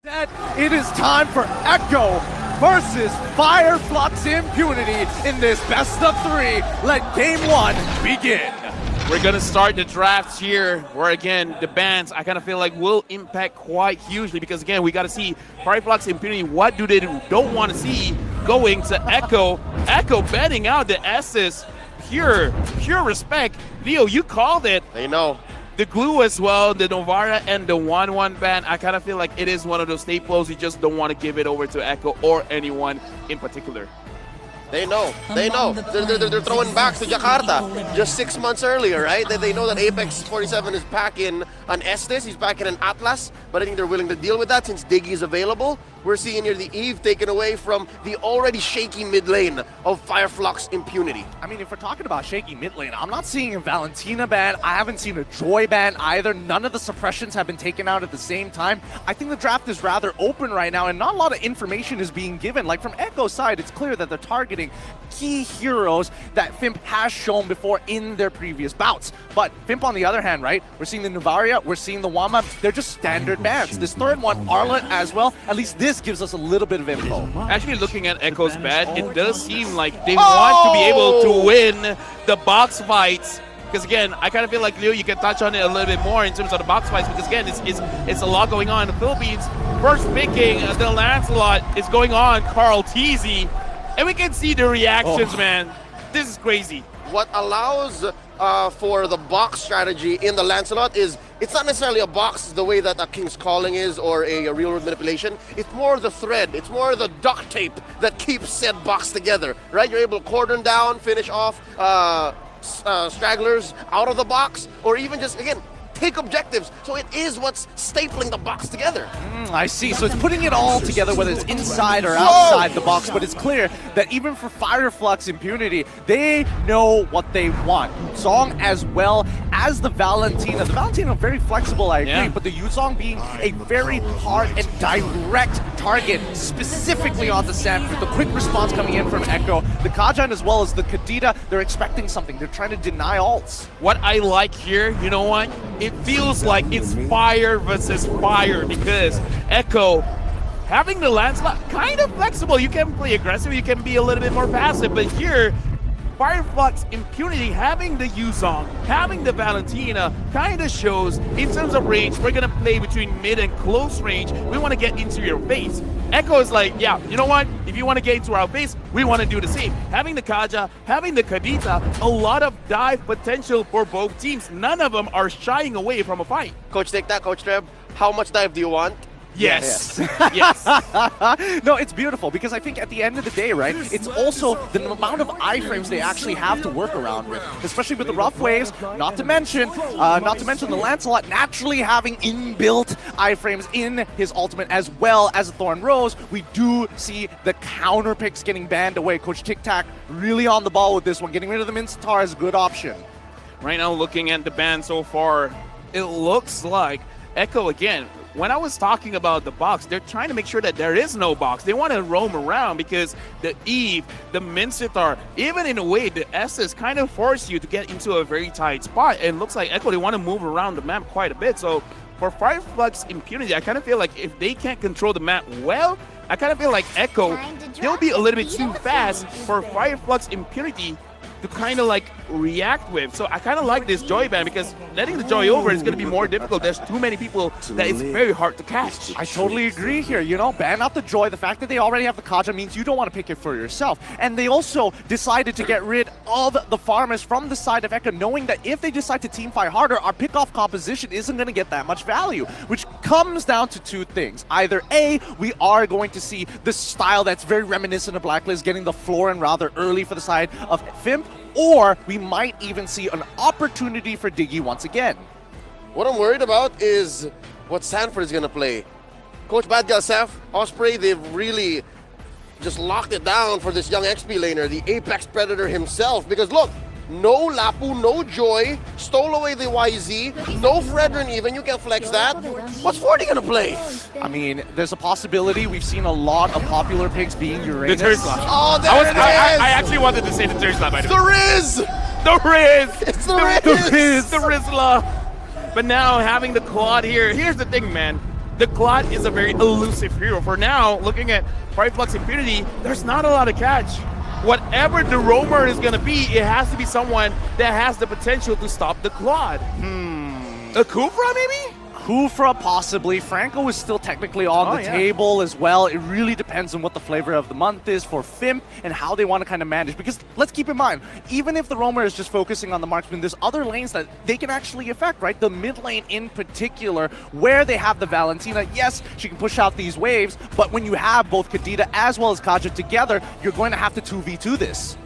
It is time for Echo versus Fireflux Impunity in this best of 3. Let game 1 begin. We're going to start the drafts here where, again, the bans, I kind of feel like will impact quite hugely because, again, we got to see Fireflux Impunity, what do they don't want to see going to Echo. Echo betting out the S's. Pure respect. Leo, you called it. They know. The glue as well, the Novara and the 1-1 ban, I kind of feel like it is one of those staples. You just don't want to give it over to Echo or anyone in particular. They know. They know. They're throwing back to Jakarta just 6 months earlier, right? They know that Apex 47 is back in an Estes, he's back in an Atlas, but I think they're willing to deal with that since Diggy is available. We're seeing here the Eve taken away from the already shaky mid lane of Fireflux Impunity. I mean, if we're talking about shaky mid lane, I'm not seeing a Valentina ban. I haven't seen a Joy ban either. None of the suppressions have been taken out at the same time. I think the draft is rather open right now, and not a lot of information is being given. Like, from Echo's side, it's clear that they're targeting key heroes that Fimp has shown before in their previous bouts. But Fimp, on the other hand, right, we're seeing the Nuvaria, we're seeing the Wama. They're just standard bans. This third one, Arlet as well, at least this gives us a little bit of info. Actually, looking at Echo's ban, it does seem like they want to be able to win the box fights. Because again, I kind of feel like, Leo, you can touch on it a little bit more in terms of the box fights. Because again, it's a lot going on. The Philippines first picking the Lancelot is going on, Carl Teasy. And we can see the reactions, man. This is crazy. What allows for the box strategy in the Lancelot is it's not necessarily a box the way that a King's Calling is or a real world manipulation. It's more the thread, it's more the duct tape that keeps said box together, right? You're able to cordon down, finish off stragglers out of the box, or even just, again, take objectives. So it is what's stapling the box together. I see. So it's putting it all together, whether it's inside or outside the box. But it's clear that even for Fireflux Impunity, they know what they want. Yuzong as well as the Valentina. The Valentina very flexible, I agree, but the Yuzong being a very hard and direct target, specifically on the Sanford. The quick response coming in from Echo. The Kajan as well as the Kadita, they're expecting something. They're trying to deny ults. What I like here, you know what? It feels like it's fire versus fire because Echo, having the Lancelot, kind of flexible. You can play aggressive, you can be a little bit more passive, but here, Fireflux Impunity having the Yuzong, having the Valentina, kind of shows in terms of range, we're going to play between mid and close range. We want to get into your face. Echo is like, yeah, you know what? If you want to get into our face, we want to do the same. Having the Kaja, having the Kadita, a lot of dive potential for both teams. None of them are shying away from a fight. Coach, take that, Coach Treb. How much dive do you want? Yes. Yes. No, it's beautiful because I think at the end of the day, right, it's also the amount of iframes they actually have to work around with, especially with the rough waves, not to mention the Lancelot naturally having inbuilt iframes in his ultimate as well as the Thorn Rose. We do see the counter picks getting banned away. Coach Tic Tac really on the ball with this one. Getting rid of the Mincetar is a good option. Right now, looking at the ban so far, it looks like Echo again. When I was talking about the box, they're trying to make sure that there is no box. They want to roam around because the Eve, the Mincetar, even in a way, the S's kind of force you to get into a very tight spot. And it looks like Echo, they want to move around the map quite a bit. So for Fireflux Impunity, I kind of feel like if they can't control the map well, I kind of feel like Echo, they'll be a little bit too fast for Fireflux Impunity to kind of like react with. So I kind of like this Joy ban because letting the Joy over is going to be more difficult. There's too many people that it's very hard to catch. I totally agree here. You know, ban out the Joy. The fact that they already have the Kaja means you don't want to pick it for yourself. And they also decided to get rid of the farmers from the side of Echo, knowing that if they decide to team fight harder, our pick-off composition isn't going to get that much value, which comes down to two things. Either A, we are going to see the style that's very reminiscent of Blacklist getting the floor and rather early for the side of Fimp, or we might even see an opportunity for Diggy once again. What I'm worried about is what Sanford is going to play. Coach Bad Gal Seth, Osprey, they've really just locked it down for this young XP laner, the Apex Predator himself. Because look, no Lapu, no Joy, stole away the YZ, no Fredrin even, you can flex that. What's 40 gonna play? I mean, there's a possibility. We've seen a lot of popular picks being Uranus. The Tersla. Oh, there it is! I actually wanted to say the Tersla, by the way. The Riz! The Riz! It's the Riz! The Rizla! But now having the Claude here, here's the thing, man. the Claude is a very elusive hero. For now, looking at Fireflux Impunity, there's not a lot of catch. Whatever the roamer is going to be, it has to be someone that has the potential to stop the Claude. A Kufra, maybe? Kufra, possibly. Franco is still technically on the table as well. It really depends on what the flavor of the month is for Fimp and how they want to kind of manage. Because let's keep in mind, even if the roamer is just focusing on the marksman, there's other lanes that they can actually affect, right? The mid lane in particular, where they have the Valentina. Yes, she can push out these waves, but when you have both Kadita as well as Kaja together, you're going to have to 2v2 this.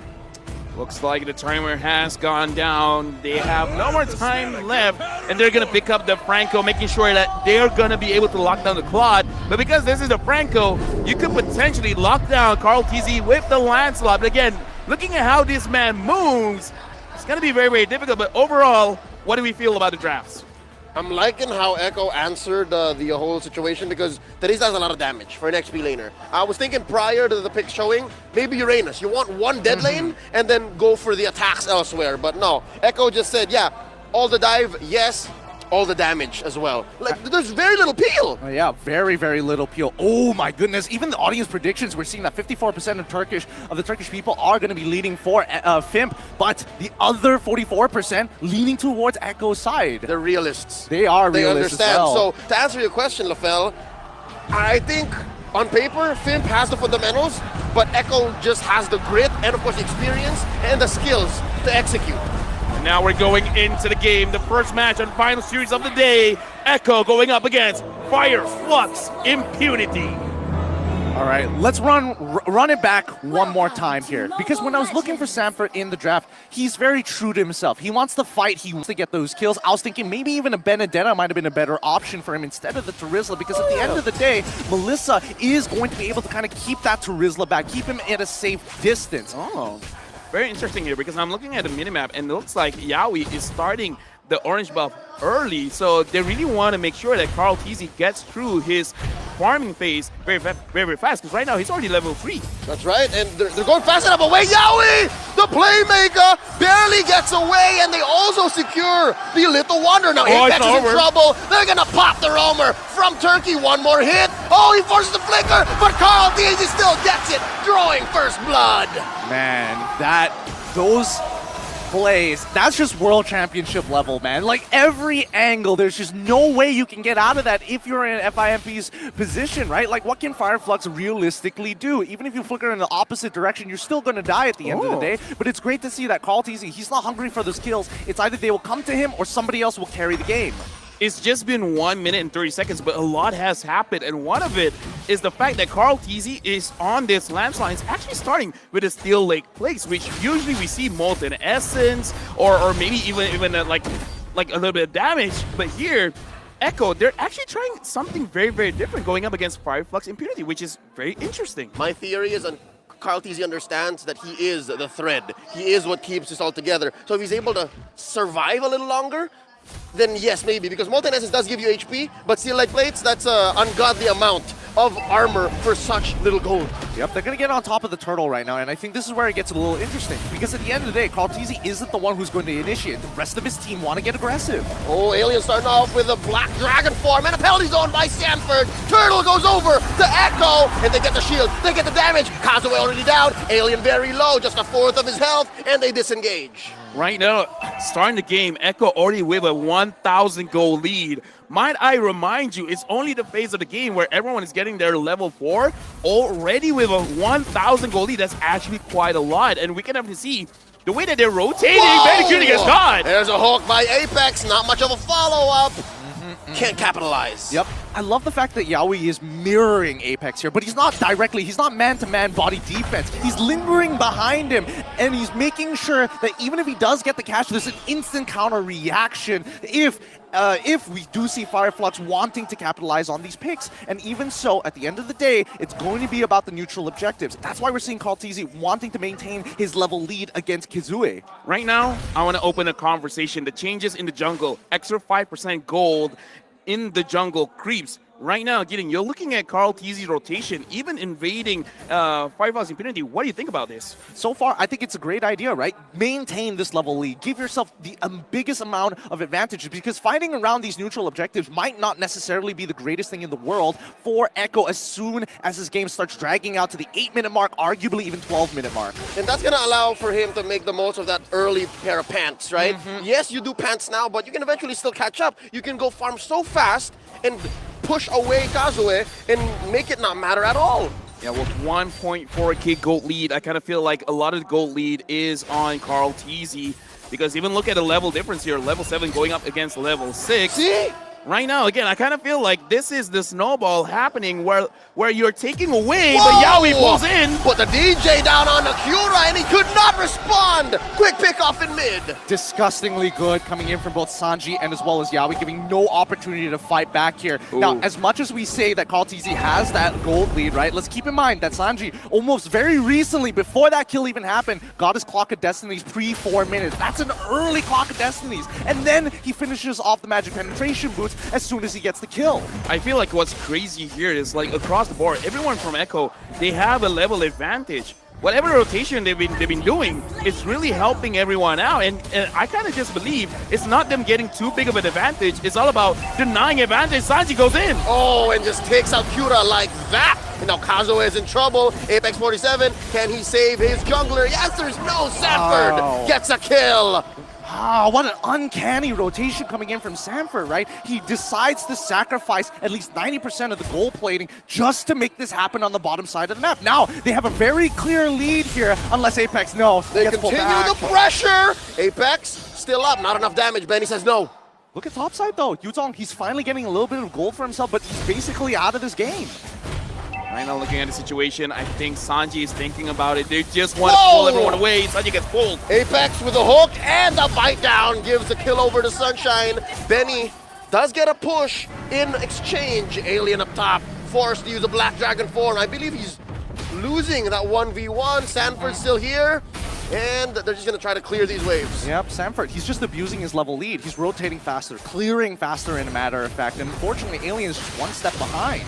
Looks like the timer has gone down. They have no more time left, and they're going to pick up the Franco, making sure that they're going to be able to lock down the Claude. But because this is the Franco, you could potentially lock down Carl TZ with the Lancelot. But again, looking at how this man moves, it's going to be very, very difficult. But overall, what do we feel about the drafts? I'm liking how Echo answered the whole situation because Teresa has a lot of damage for an XP laner. I was thinking prior to the pick showing, maybe Uranus. You want one dead lane and then go for the attacks elsewhere. But no, Echo just said, yeah, all the dive, yes, all the damage as well. Like, there's very little peel. Yeah, very, very little peel. Oh my goodness. Even the audience predictions, we're seeing that 54% of the Turkish people are going to be leaning for Fimp, but the other 44% leaning towards Echo's side. They're realists. They are They realists understand. as well. So to answer your question, LaFell, I think on paper, Fimp has the fundamentals, but Echo just has the grit and of course the experience and the skills to execute. Now we're going into the game, the first match and final series of the day. Echo going up against Fireflux Impunity. All right, let's run it back one more time here. Because when I was looking for Sanford in the draft, he's very true to himself. He wants to fight, he wants to get those kills. I was thinking maybe even a Benedetta might have been a better option for him instead of the Terizla, because at the end of the day, Melissa is going to be able to kind of keep that Terizla back, keep him at a safe distance. Oh. Very interesting here because I'm looking at the minimap and it looks like Yaoi is starting the orange buff early, so they really want to make sure that Carl TZ gets through his farming phase very, very fast because right now he's already level 3. That's right, and they're going fast enough away. Yaoi, the playmaker, barely gets away, and they also secure the Little Wonder. Now Apex is in trouble. They're going to pop the roamer from Turkey. One more hit. Oh, he forces the flicker, but Carl TZ still gets it, drawing first blood. Man, those plays, that's just world championship level, man. Like every angle, there's just no way you can get out of that if you're in FIMP's position, right? Like what can Fireflux realistically do? Even if you flicker in the opposite direction, you're still going to die at the end of the day. But it's great to see that Carl TZ, he's not hungry for those kills. It's either they will come to him or somebody else will carry the game. It's just been 1 minute and 30 seconds, but a lot has happened, and one of it is the fact that Carl TZ is on this landslide. It's actually starting with a Steel Lake place, which usually we see Molten Essence or maybe even like a little bit of damage. But here, Echo, they're actually trying something very, very different going up against Fireflux Impunity, which is very interesting. My theory is Carl TZ understands that he is the thread. He is what keeps this all together. So if he's able to survive a little longer, then yes, maybe, because Molten Essence does give you HP, but Steel Light Plates, that's an ungodly amount of armor for such little gold. Yep, they're going to get on top of the turtle right now, and I think this is where it gets a little interesting, because at the end of the day, Carl TZ isn't the one who's going to initiate. The rest of his team want to get aggressive. Oh, Alien starting off with a Black Dragon form, and a penalty zone by Sanford. Turtle goes over to Echo, and they get the shield, they get the damage. Kazuya already down, Alien very low, just a fourth of his health, and they disengage. Right now, starting the game, Echo already with a 1,000 goal lead. Might I remind you, it's only the phase of the game where everyone is getting their level 4 already with a 1,000 goal lead. That's actually quite a lot, and we can have to see the way that they're rotating. Medicuting is gone. There's a hook by Apex, not much of a follow-up. Can't capitalize. Yep. I love the fact that Yaoi is mirroring Apex here, but he's not directly, he's not man-to-man body defense. He's lingering behind him, and he's making sure that even if he does get the catch, there's an instant counter reaction if we do see Fireflux wanting to capitalize on these picks. And even so, at the end of the day, it's going to be about the neutral objectives. That's why we're seeing Carl TZ wanting to maintain his level lead against Kizue. Right now, I want to open a conversation. The changes in the jungle, extra 5% gold in the jungle creeps right now, Gideon, you're looking at Carl TZ's rotation, even invading Firefox Infinity. What do you think about this? So far, I think it's a great idea, right? Maintain this level lead. Give yourself the biggest amount of advantages, because fighting around these neutral objectives might not necessarily be the greatest thing in the world for Echo as soon as this game starts dragging out to the 8-minute mark, arguably even 12-minute mark. And that's going to allow for him to make the most of that early pair of pants, right? Yes, you do pants now, but you can eventually still catch up. You can go farm so fast and push away Kazue and make it not matter at all. Yeah, with 1.4k gold lead, I kind of feel like a lot of the gold lead is on Carl TZ, because even look at the level difference here, level 7 going up against level 6. See? Right now, again, I kind of feel like this is the snowball happening where you're taking away, Whoa! but Yaoi pulls in. Put the DJ down on Akura, and he could not respond. Quick pick off in mid. Disgustingly good coming in from both Sanji and as well as Yaoi, giving no opportunity to fight back here. Now, as much as we say that Carl TZ has that gold lead, right, let's keep in mind that Sanji almost very recently, before that kill even happened, got his Clock of Destinies pre-4 minutes. That's an early Clock of Destinies. And then he finishes off the Magic Penetration boots as soon as he gets the kill. I feel like what's crazy here is, like, across the board, everyone from Echo, they have a level advantage. Whatever rotation they've been doing, it's really helping everyone out. And I kind of just believe it's not them getting too big of an advantage. It's all about denying advantage. Sanji goes in. Oh, and just takes out Kura like that. And now Kazue is in trouble. Apex 47, can he save his jungler? Yes, there's no. Sanford gets a kill. Ah, what an uncanny rotation coming in from Sanford, right? He decides to sacrifice at least 90% of the gold plating just to make this happen on the bottom side of the map. Now, they have a very clear lead here, unless Apex, They continue the pressure. Apex still up, not enough damage. Benny says no. Look at topside though. Yuzong, he's finally getting a little bit of gold for himself, but he's basically out of this game. Right now, looking at the situation, I think Sanji is thinking about it. They just want to pull everyone away. Sanji gets pulled. Apex with a hook and a bite down gives the kill over to Sunshine. Benny does get a push in exchange. Alien up top, forced to use a Black Dragon form. I believe he's losing that 1v1. Sanford's still here, and they're just going to try to clear these waves. Yep, Sanford, he's just abusing his level lead. He's rotating faster, clearing faster in a matter of fact, and unfortunately, Alien is just one step behind.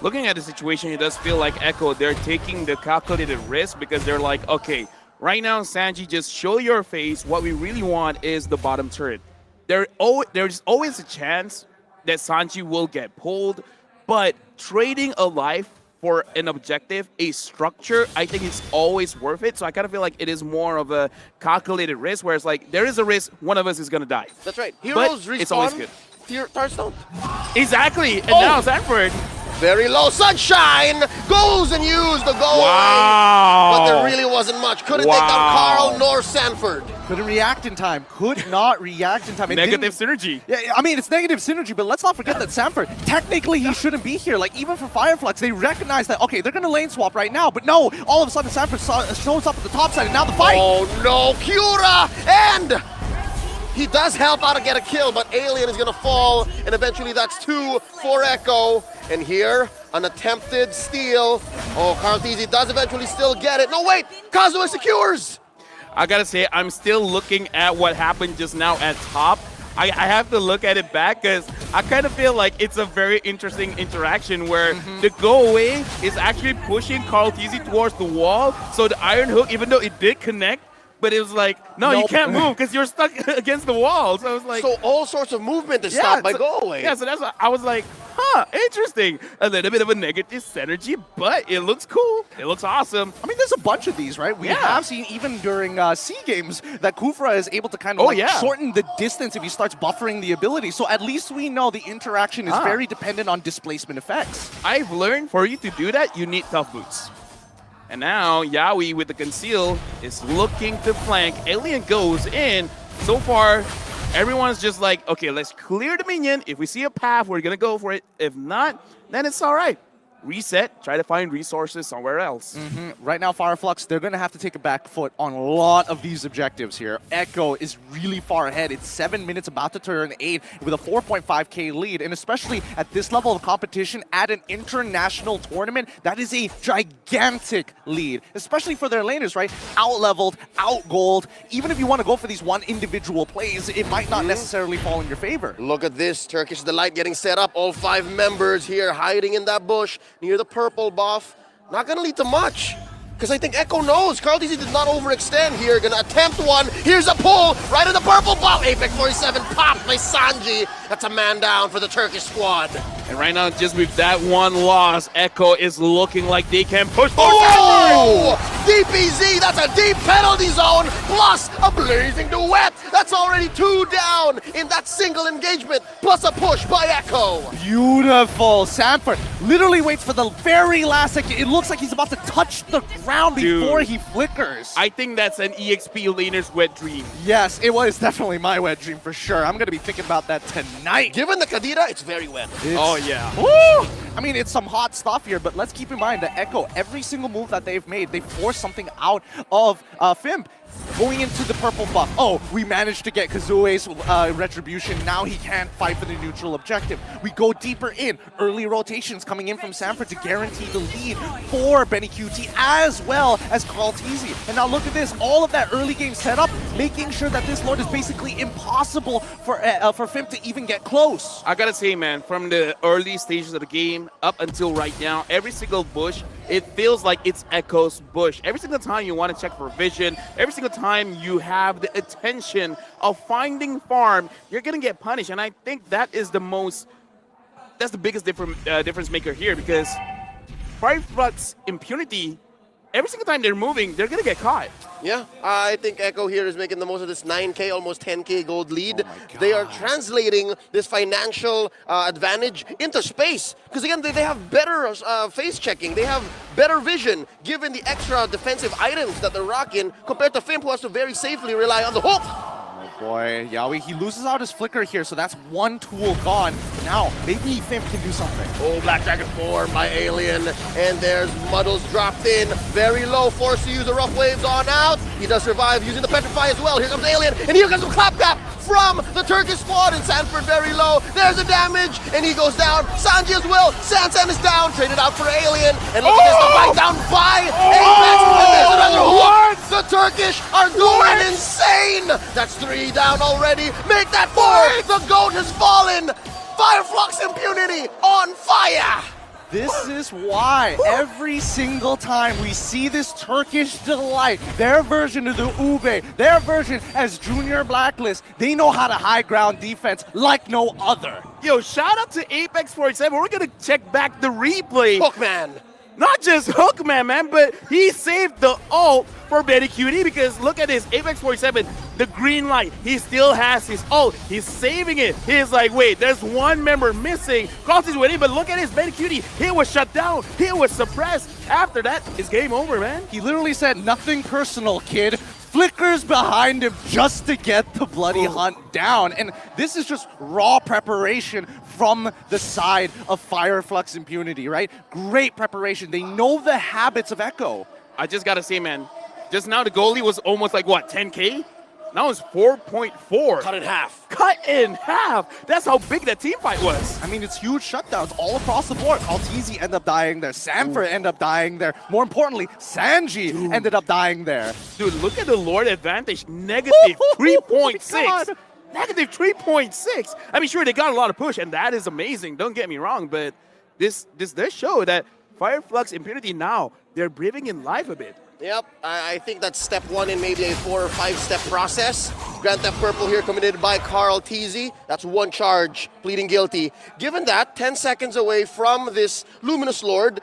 Looking at the situation, it does feel like Echo, they're taking the calculated risk, because they're like, okay, right now, Sanji, just show your face. What we really want is the bottom turret. There's always a chance that Sanji will get pulled, but trading a life for an objective, a structure, I think it's always worth it. So I kind of feel like it is more of a calculated risk, where it's like, there is a risk one of us is going to die. That's right. Heroes respawn. It's always good. Stars don't. Exactly. And now Sanford. Very low. Sunshine goes and used the goal. Wow. But there really wasn't much. Couldn't take down Carl nor Sanford. Couldn't react in time. Could not react in time. Negative synergy. Yeah, I mean, it's negative synergy, but let's not forget that Sanford, technically he shouldn't be here. Like, even for Fireflux, they recognize that, okay, they're going to lane swap right now, but no, all of a sudden Sanford shows up at the top side, and now the fight. Oh no, Kura! And he does help out to get a kill, but Alien is going to fall, and eventually that's 2 for Echo. And here, an attempted steal. Oh, Carl TZ does eventually still get it. No, wait! Kazue secures! I gotta say, I'm still looking at what happened just now at top. I have to look at it back, because I kind of feel like it's a very interesting interaction where the go away is actually pushing Carl TZ towards the wall. So the Iron Hook, even though it did connect, but it was like, no, you can't move because you're stuck against the wall. So I was like, so all sorts of movement is stopped by go away. Yeah, so that's what I was like, huh, interesting. A little bit of a negative synergy, but it looks cool. It looks awesome. I mean, there's a bunch of these, right? We have seen even during SEA games that Kufra is able to kind of shorten the distance if he starts buffering the ability. So at least we know the interaction is very dependent on displacement effects. I've learned for you to do that, you need tough boots. And now Yaoi with the conceal is looking to flank. Alien goes in. So far, everyone's just like, okay, let's clear the minion. If we see a path, we're going to go for it. If not, then it's all right. reset, try to find resources somewhere else. Right now, Fireflux, they're going to have to take a back foot on a lot of these objectives here. Echo is really far ahead. It's 7 minutes, about to turn 8, with a 4.5k lead. And especially at this level of competition, at an international tournament, that is a gigantic lead, especially for their laners, right? Out-leveled, out-gold. Even if you want to go for these one individual plays, it might not necessarily fall in your favor. Look at this, Turkish Delight getting set up. All 5 members here hiding in that bush near the purple buff. Not gonna lead to much, because I think Echo knows. Carl TZ did not overextend here. Gonna attempt one. Here's a pull right in the purple buff. Apex 47 popped by Sanji. That's a man down for the Turkish squad. And right now, just with that one loss, Echo is looking like they can push forward. Oh! DPZ, that's a deep penalty zone, plus a blazing duet. That's already 2 down in that single engagement, plus a push by Echo. Beautiful. Sanford literally waits for the very last second. It looks like he's about to touch the ground before he flickers. I think that's an EXP laner's wet dream. Yes, it was definitely my wet dream for sure. I'm going to be thinking about that tonight. Given the Kadira, it's very wet. Oh, yeah. Woo! I mean, it's some hot stuff here, but let's keep in mind that Echo, every single move that they've made, they forced something out of Fimp. Going into the purple buff. Oh, we managed to get Kazue's retribution. Now he can't fight for the neutral objective. We go deeper in. Early rotations coming in from Sanford to guarantee the lead for Benny QT as well as Carl TZ. And now look at this. All of that early game setup, making sure that this Lord is basically impossible for Fimp to even get close. I gotta say, man, from the early stages of the game up until right now, every single bush, it feels like it's Echo's bush. Every single time you want to check for vision, every single time you have the attention of finding farm, you're gonna get punished. And I think that's the biggest difference maker here, because Fireflux impunity, every single time they're moving, they're gonna get caught. Yeah, I think Echo here is making the most of this 9k, almost 10k gold lead. They are translating this financial advantage into space. Because again, they have better face checking. They have better vision, given the extra defensive items that they're rocking, compared to Fimp, who has to very safely rely on the hook. Boy, Yaoi, he loses out his flicker here, so that's one tool gone. Now, maybe Fimp can do something. Oh, Black Dragon 4 by Alien, and there's Muddles dropped in, very low, forced to use the rough waves on out. He does survive using the Petrify as well. Here comes Alien, and here comes some Claptrap from the Turkish squad, and Sanford very low. There's a damage, and he goes down. Sanji as well. Sansan is down, traded out for Alien, and look at this, the bite down by Apex, and there's another hook. The Turkish are going insane. That's 3 down already. Make that 4. The GOAT has fallen. Fireflux impunity on fire. This is why every single time we see this Turkish Delight, their version of the Ube, their version as Junior Blacklist, they know how to high ground defense like no other. Yo, shout out to Apex 47. We're gonna check back the replay. Hookman. Not just Hookman, man, but he saved the ult for Benny QT, because look at this, Apex 47, the green light, he still has his ult, he's saving it. He's like, wait, there's one member missing. Cross is winning, but look at this, Benny QT, he was shut down, he was suppressed. After that, it's game over, man. He literally said, nothing personal, kid. Flickers behind him just to get the bloody hunt down. And this is just raw preparation from the side of Fireflux impunity, right? Great preparation. They know the habits of Echo. I just gotta say, man, just now the goalie was almost like, what, 10K? Now it's 4.4. Cut in half. Cut in half. That's how big that team fight was. I mean, it's huge shutdowns all across the board. Altizi ended up dying there. Sanford ended up dying there. More importantly, Sanji ended up dying there. Dude, look at the Lord advantage. Negative 3.6. Negative 3.6. I mean, sure, they got a lot of push, and that is amazing. Don't get me wrong, but this does show that Fireflux impunity now, they're breathing in life a bit. Yep, I think that's step 1 in maybe a 4 or 5 step process. Grand Theft Purple here committed by Carl TZ. That's 1 charge, pleading guilty. Given that, 10 seconds away from this Luminous Lord,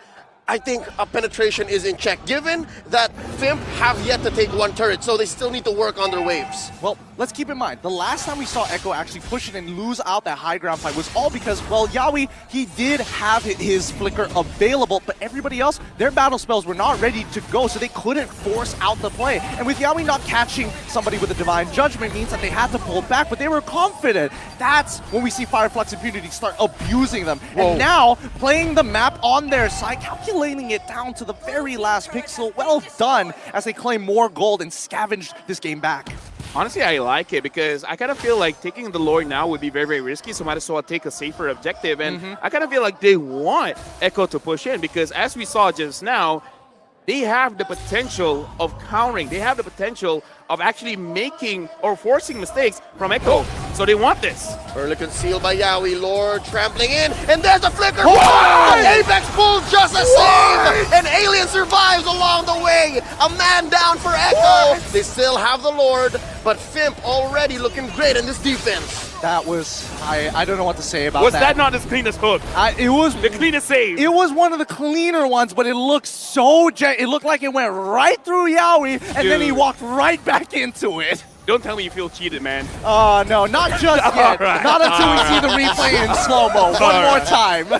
I think a penetration is in check, given that Fimp have yet to take one turret, so they still need to work on their waves. Well, let's keep in mind, the last time we saw Echo actually push it and lose out that high ground fight was all because, well, Yawi, he did have his flicker available, but everybody else, their battle spells were not ready to go, so they couldn't force out the play. And with Yawi not catching somebody with a Divine Judgment means that they had to pull back, but they were confident. That's when we see Fireflux Impunity start abusing them. Whoa. And now, playing the map on their side, calculating it down to the very last pixel. Well done as they claim more gold and scavenged this game back. Honestly, I like it because I kind of feel like taking the Lord now would be very, very risky, so might as well take a safer objective. And I kind of feel like they want Echo to push in because as we saw just now, they have the potential of countering. They have the potential of actually making or forcing mistakes from Echo. So they want this. Early concealed by Yawi, Lord trampling in, and there's a flicker! Why? Apex pulls just a save! And Alien survives along the way! A man down for Echo! They still have the Lord, but Fimp already looking great in this defense. That was, I don't know what to say about Was that. that not his cleanest hook? It was The cleanest save. It was one of the cleaner ones, but it looked so it looked like it went right through Yawi, and then he Dude. walked right back into it. Don't tell me you feel cheated, man. Oh, no, not just yet. right. Not until we see the replay in slow-mo. One more time.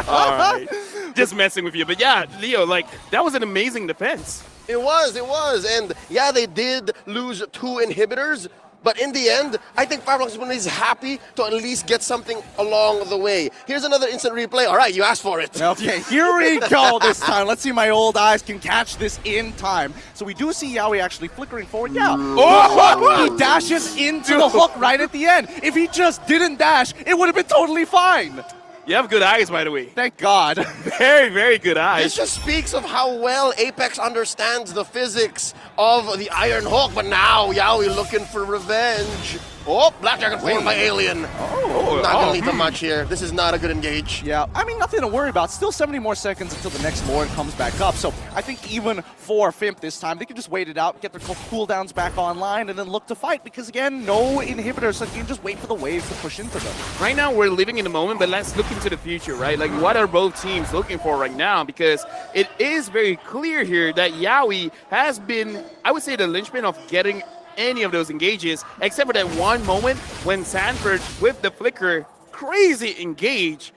All right. Just messing with you. But yeah, Leo, like, that was an amazing defense. It was. And yeah, they did lose 2 inhibitors, but in the end, I think Fireflux is happy to at least get something along the way. Here's another instant replay. All right, you asked for it. Okay, here we go this time. Let's see if my old eyes can catch this in time. So we do see Yawi actually flickering forward. Yeah. Oh, he dashes into the hook right at the end. If he just didn't dash, it would have been totally fine. You have good eyes, by the way. Thank God. Very, very good eyes. This just speaks of how well Apex understands the physics of the Iron Hawk, but now Yawi looking for revenge. Oh, Black Dragon formed by Alien. Not gonna lead to much here. This is not a good engage. Yeah, I mean, nothing to worry about. Still 70 more seconds until the next Lord comes back up. So I think even for Fimp this time, they can just wait it out, get their cooldowns back online, and then look to fight. Because again, no inhibitors, so you can just wait for the waves to push into them. Right now, we're living in the moment, but let's look into the future, right? Like, what are both teams looking for right now? Because it is very clear here that Yawi has been, I would say, the linchpin of getting any of those engages, except for that one moment when Sanford, with the flicker, crazy engage.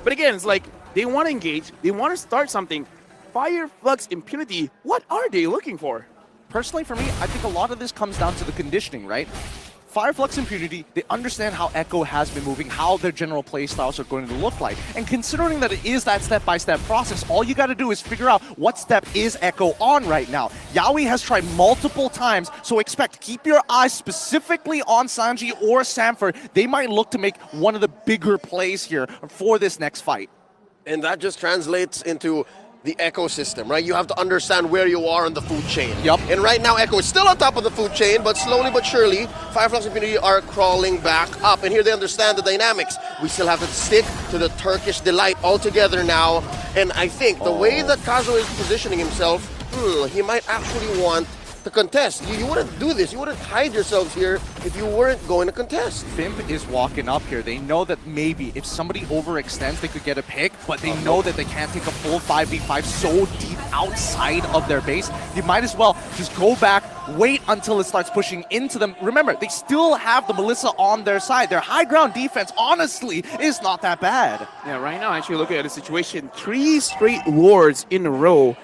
But again, it's like, they want to engage, they want to start something. Fireflux Impunity, what are they looking for? Personally, for me, I think a lot of this comes down to the conditioning, right? Fireflux Impunity, they understand how Echo has been moving, how their general play styles are going to look like. And considering that it is that step-by-step process, all you got to do is figure out what step is Echo on right now. Yawi has tried multiple times, so keep your eyes specifically on Sanji or Sanford. They might look to make one of the bigger plays here for this next fight. And that just translates into the ecosystem, right? You have to understand where you are on the food chain. Yup. And right now, Echo is still on top of the food chain, but slowly but surely, Fireflux Impunity are crawling back up. And here they understand the dynamics. We still have to stick to the Turkish delight altogether now. And I think the way that Kazuo is positioning himself, he might actually want to contest. You wouldn't do this. You wouldn't hide yourselves here if you weren't going to contest. Fimp is walking up here. They know that maybe if somebody overextends, they could get a pick, but they know that they can't take a full 5v5 so deep outside of their base. You might as well just go back, wait until it starts pushing into them. Remember, they still have the Melissa on their side. Their high ground defense, honestly, is not that bad. Yeah, right now, actually looking at the situation, 3 straight Lords in a row.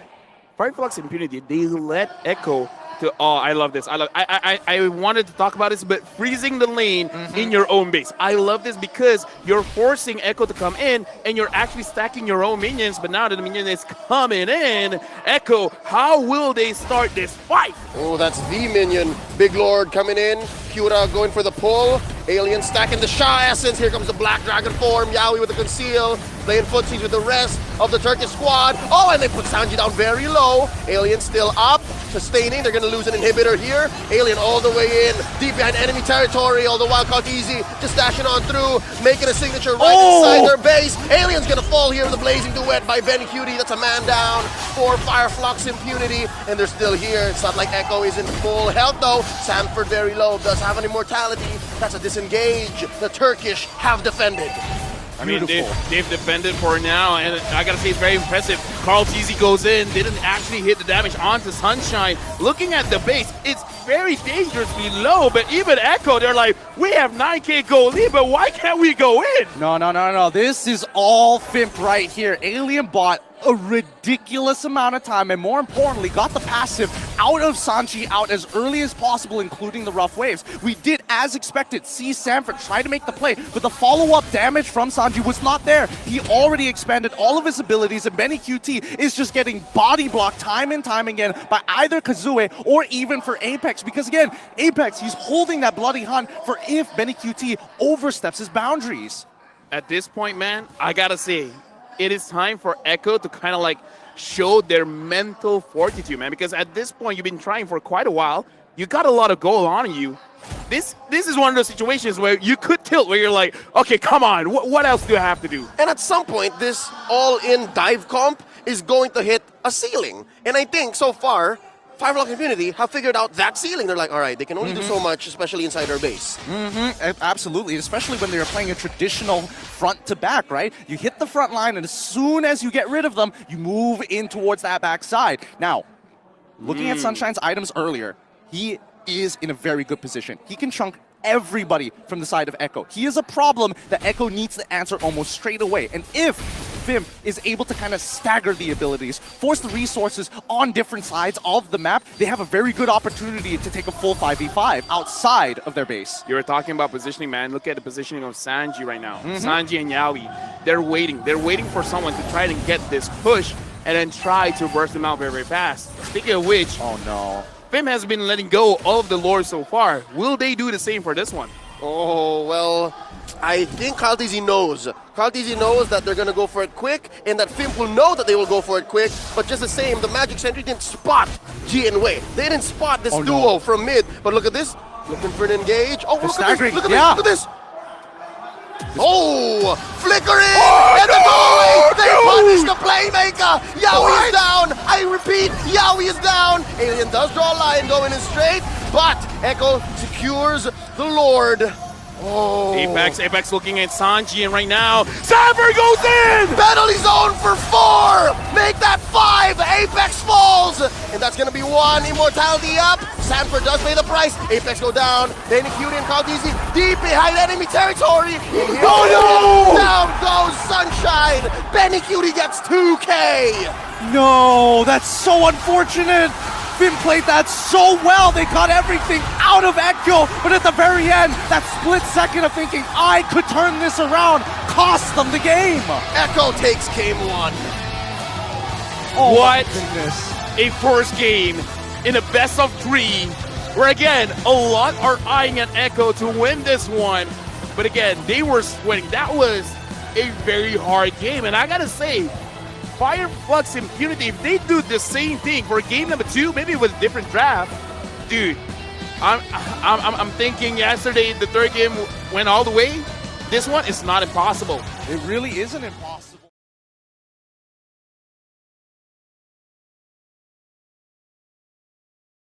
Fireflux Impunity, they let Echo to, oh, I love this. I wanted to talk about this, but freezing the lane in your own base. I love this because you're forcing Echo to come in and you're actually stacking your own minions, but now that the minion is coming in, Echo, how will they start this fight? Oh, that's the minion. Big Lord coming in. Kyura going for the pull. Alien stacking the Sha Essence. Here comes the Black Dragon form. Yawi with the conceal. Playing footsies with the rest of the Turkish squad. Oh, and they put Sanji down very low. Alien still up. Sustaining. They're going to lose an inhibitor here. Alien all the way in. Deep behind enemy territory. All the while Caught Easy just dashing on through. Making a signature right inside their base. Alien's going to fall here with the blazing duet by Ben Cutie. That's a man down for Fireflux Impunity. And they're still here. It's not like Echo is in full health though. Sanford very low. Does have an immortality. That's a disengage. The Turkish have defended. I mean, Beautiful. they've defended for now, and I gotta say it's very impressive. Carl TZ goes in, didn't actually hit the damage onto Sunshine. Looking at the base, it's very dangerously low, but even Echo, they're like, we have 9K gold lead, but why can't we go in? No. This is all Fimp right here. Alien bought a ridiculous amount of time, and more importantly, got the passive out of Sanji out as early as possible, including the rough waves. We did, as expected, see Sanford try to make the play, but the follow-up damage from Sanji was not there. He already expanded all of his abilities, and Benny QT is just getting body blocked time and time again by either Kazue or even for Apex, because again, Apex, he's holding that bloody hunt for if Benny QT oversteps his boundaries. At this point, man, I gotta say, it is time for Echo to kind of like show their mental fortitude, man, because at this point, you've been trying for quite a while. You got a lot of gold on you. This is one of those situations where you could tilt, where you're like, okay, come on, what else do I have to do? And at some point, this all-in dive comp is going to hit a ceiling. And I think so far, Firelock Infinity have figured out that ceiling. They're like, all right, they can only do so much, especially inside our base. Absolutely, especially when they're playing a traditional front to back, right? You hit the front line, and as soon as you get rid of them, you move in towards that back side. Now, looking at Sunshine's items earlier, he is in a very good position. He can chunk everybody from the side of Echo. He is a problem that Echo needs to answer almost straight away. And if Fimp is able to kind of stagger the abilities, force the resources on different sides of the map, they have a very good opportunity to take a full 5v5 outside of their base. You were talking about positioning, man. Look at the positioning of Sanji right now. Sanji and Yaoi, they're waiting. They're waiting for someone to try and get this push and then try to burst them out very, very fast. Speaking of which, Oh no. Fimp has been letting go of the lore so far. Will they do the same for this one? Oh, well, I think Carl TZ knows. Carl TZ knows that they're going to go for it quick, and that Fimp will know that they will go for it quick, but just the same, the Magic Sentry didn't spot G and Wei. They didn't spot this duo from mid, but look at this. Looking for an engage. Oh, look at this. Look at this. Look at this. Oh, flickering! And the goalie! They punish the playmaker! Yaoi is down! I repeat, Yaoi is down! Alien does draw a line going in straight, but Echo secures the Lord. Oh. Apex looking at Sanji, and right now, Sanford goes in! Penalty zone for 4! Make that 5! Apex falls! And that's gonna be 1 immortality up. Sanford does pay the price. Apex go down. Then Cutie and Carl TZ deep behind enemy territory. Oh no! Down goes Sunshine. Benny Cutie gets 2K. No, that's so unfortunate. Fimp played that so well. They got everything out of Echo, but at the very end, that split second of thinking, I could turn this around, cost them the game. Echo takes game 1. Oh what my goodness. A first game in a best of 3, where again, a lot are eyeing at Echo to win this one. But again, they were sweating. That was a very hard game, and I gotta say, Fireflux Impunity, if they do the same thing for game number 2, maybe with a different draft, dude, I'm thinking yesterday the third game went all the way. This one is not impossible. It really isn't impossible.